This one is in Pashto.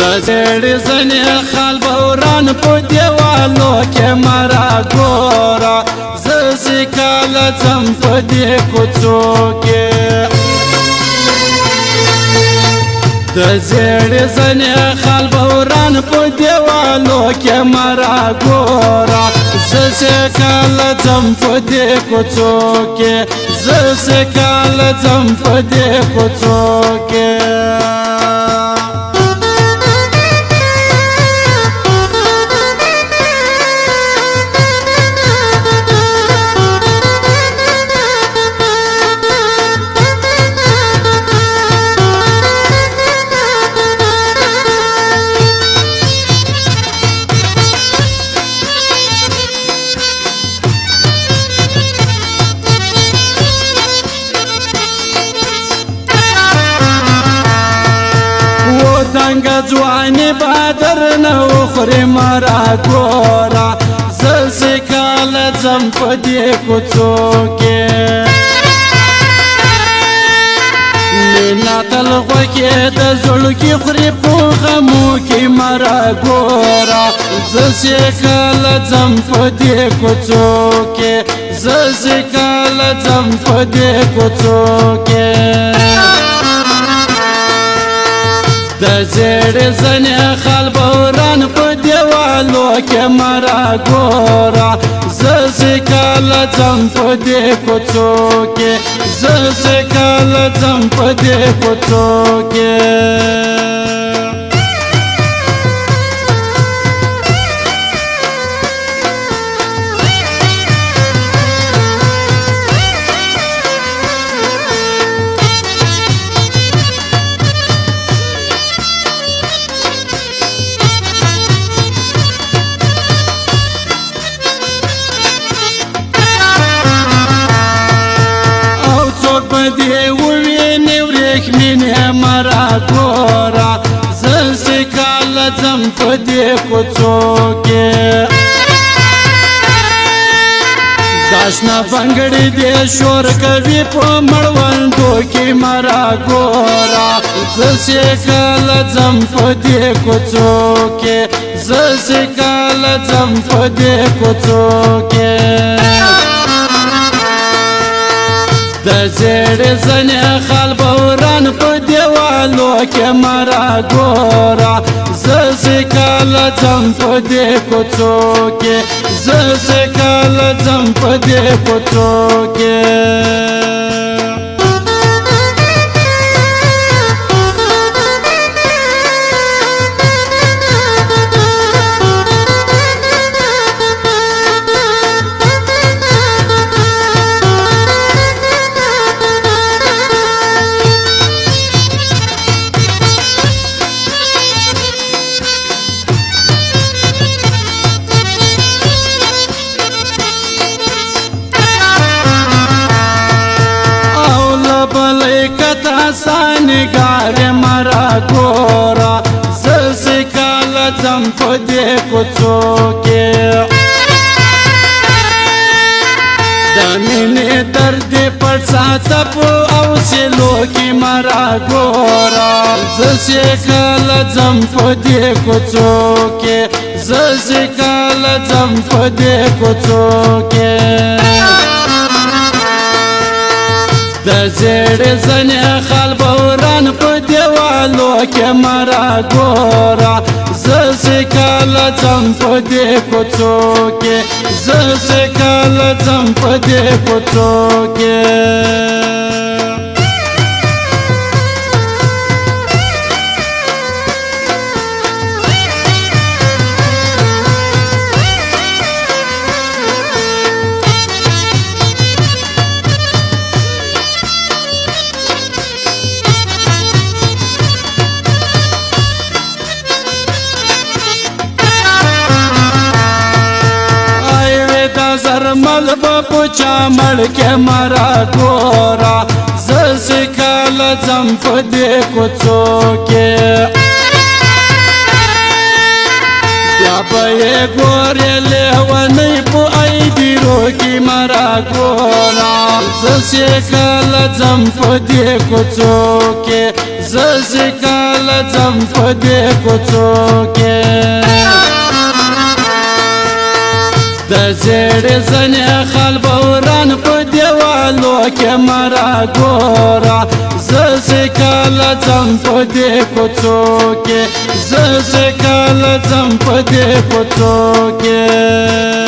د زړې زنې خال بوران په دیوالو کې مرا ګورا زه کاله ځم په دې کوڅو کې د زړې زنې خال بوران په دیوالو کې مرا ګورا زه کاله ځم په دې کوڅو کې زه کاله ځم په دې کوڅو کې دنګ ځواني بادر نه وخوري مرا ګورا زه کاله ځم په دې کوڅو کې مینا تل غوږې د زړګي خوري په غمو کې مرا ګورا زه کاله ځم په دې کوڅو کې زه کاله ځم په دې کوڅو کې د زړې زنې خال بوران په دیوالو کې مرا ګورا زه کاله ځم په دې کوڅو کې زه کاله ځم په دې کوڅو کې دې ووینې ورېښمینې مرا ګورا زه کاله ځم په دې کوڅو کې دا شنه بنګړې دې شور کوي په مړوندو کې مرا ګورا زه کاله ځم په دې کوڅو کې زه کاله ځم په دې کوڅو کې د زړې زنې خال بوران په دیوالو کې مرا ګورا زه کاله ځم په دې کوڅو کې زه کاله ځم په دې کوڅو کې سانګار مرا ګورا زه کاله ځم په دې کوڅو کې د مینې درد پټ ساته په اوسلو کې مرا ګورا زه کاله ځم په دې کوڅو کې زه کاله ځم په دې کوڅو کې د زړې زنې خال بوران په دیوالو کې مرا ګورا زه کاله ځم په دې کوڅو کې زه کاله ځم په دې کوڅو کې زرمل په چا مړ کې مرا ګورا زه کاله ځم په دې کوڅو کې بیا به یې ګورې لیونۍ په ایډیرو کې مرا ګورا زه کاله ځم په دې کوڅو کې زه کاله ځم ځم په دې کوڅو کې د زیړې زنې خلبوران په دیوالو کې مرا ګورا زه چې کله ځم په دې کوڅو کې زه چې کله ځم په دې کوڅو کې